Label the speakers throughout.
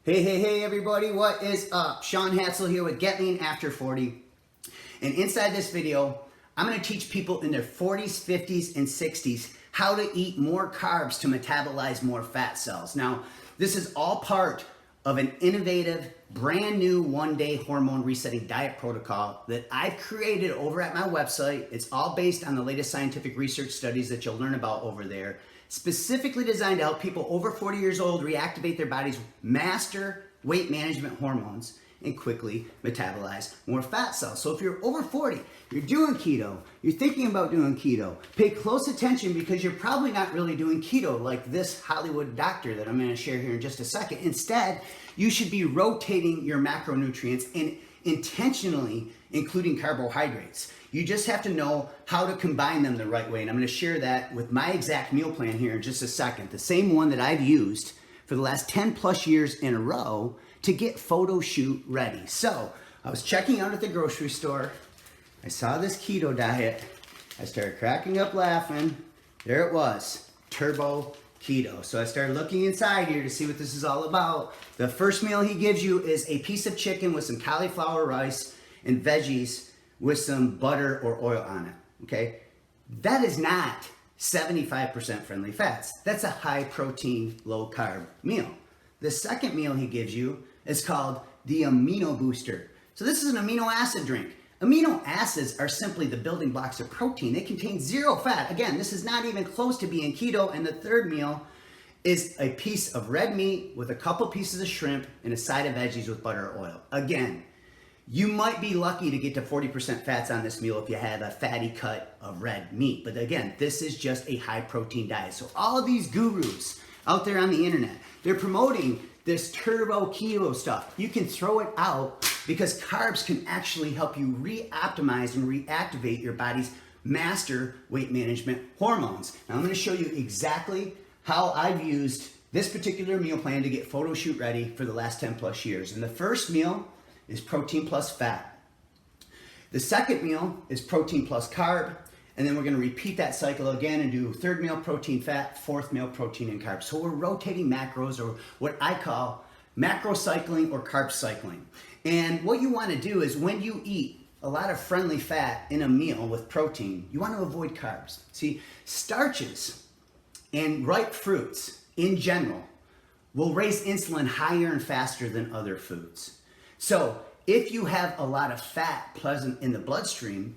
Speaker 1: Hey everybody, what is up? Sean Hatzel here with Get Lean After 40. And inside this video, I'm going to teach people in their 40s, 50s, and 60s how to eat more carbs to metabolize more fat cells. Now, this is all part of an innovative, brand new one-day hormone resetting diet protocol that I've created over at my website. It's all based on the latest scientific research studies that you'll learn about over there, specifically designed to help people over 40 years old reactivate their body's master weight management hormones and quickly metabolize more fat cells. So if you're over 40, you're doing keto, you're thinking about doing keto, pay close attention because you're probably not really doing keto like this Hollywood doctor that I'm going to share here in just a second. Instead, you should be rotating your macronutrients and intentionally including carbohydrates. You just have to know how to combine them the right way. And I'm going to share that with my exact meal plan here in just a second. The same one that I've used for the last 10 plus years in a row to get photo shoot ready. So I was checking out at the grocery store. I saw this keto diet. I started cracking up laughing. There it was, turbo keto. So I started looking inside here to see what this is all about. The first meal he gives you is a piece of chicken with some cauliflower rice and veggies with some butter or oil on it, okay? That is not 75% friendly fats. That's a high protein, low carb meal. The second meal he gives you is called the amino booster. So this is an amino acid drink. Amino acids are simply the building blocks of protein. They contain zero fat. Again, this is not even close to being keto. And the third meal is a piece of red meat with a couple pieces of shrimp and a side of veggies with butter or oil. Again, you might be lucky to get to 40% fats on this meal if you have a fatty cut of red meat. But again, this is just a high protein diet. So all of these gurus out there on the internet, they're promoting this turbo keto stuff. You can throw it out because carbs can actually help you re-optimize and reactivate your body's master weight management hormones. Now I'm going to show you exactly how I've used this particular meal plan to get photo shoot ready for the last 10 plus years. And the first meal is protein plus fat. The second meal is protein plus carb. And then we're going to repeat that cycle again and do third meal protein fat, fourth meal protein and carbs. So we're rotating macros, or what I call macro cycling or carb cycling. And what you want to do is when you eat a lot of friendly fat in a meal with protein, you want to avoid carbs. See, starches and ripe fruits in general will raise insulin higher and faster than other foods. So if you have a lot of fat present in the bloodstream,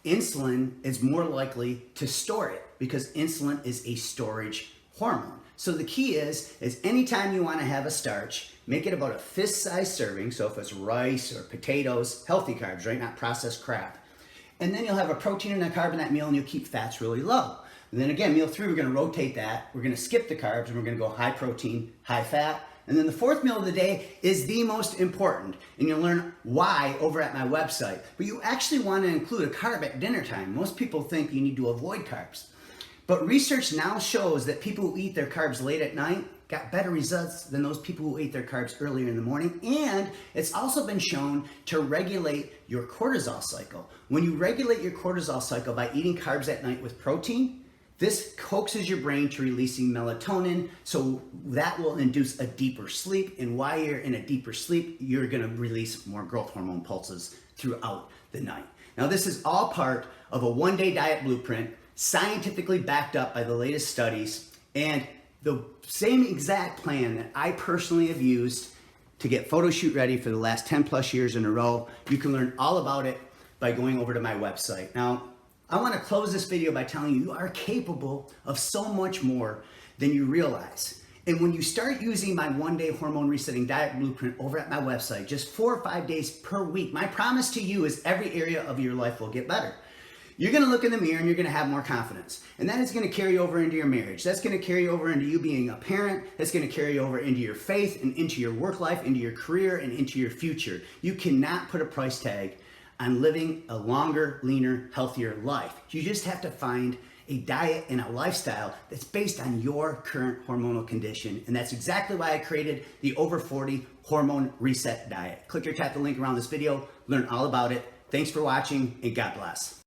Speaker 1: insulin is more likely to store it because insulin is a storage hormone. So the key is anytime you want to have a starch, make it about a fist-sized serving. So if it's rice or potatoes, healthy carbs, right? Not processed crap. And then you'll have a protein and a carb in that meal and you'll keep fats really low. And then again, meal three, we're going to rotate that. We're going to skip the carbs and we're going to go high protein, high fat. And then the fourth meal of the day is the most important, and you'll learn why over at my website. But you actually want to include a carb at dinner time. Most people think you need to avoid carbs. But research now shows that people who eat their carbs late at night got better results than those people who ate their carbs earlier in the morning. And it's also been shown to regulate your cortisol cycle. When you regulate your cortisol cycle by eating carbs at night with protein, this coaxes your brain to releasing melatonin, so that will induce a deeper sleep. And while you're in a deeper sleep, you're going to release more growth hormone pulses throughout the night. Now, this is all part of a one-day diet blueprint, scientifically backed up by the latest studies, and the same exact plan that I personally have used to get photo shoot ready for the last 10 plus years in a row. You can learn all about it by going over to my website. Now, I want to close this video by telling you you are capable of so much more than you realize. And when you start using my one-day hormone resetting diet blueprint over at my website, just 4 or 5 days per week, my promise to you is every area of your life will get better. You're going to look in the mirror and you're going to have more confidence. And that is going to carry over into your marriage. That's going to carry over into you being a parent. That's going to carry over into your faith and into your work life, into your career, and into your future. You cannot put a price tag on living a longer, leaner, healthier life. You just have to find a diet and a lifestyle that's based on your current hormonal condition. And that's exactly why I created the Over 40 Hormone Reset Diet. Click or tap the link around this video, learn all about it. Thanks for watching, and God bless.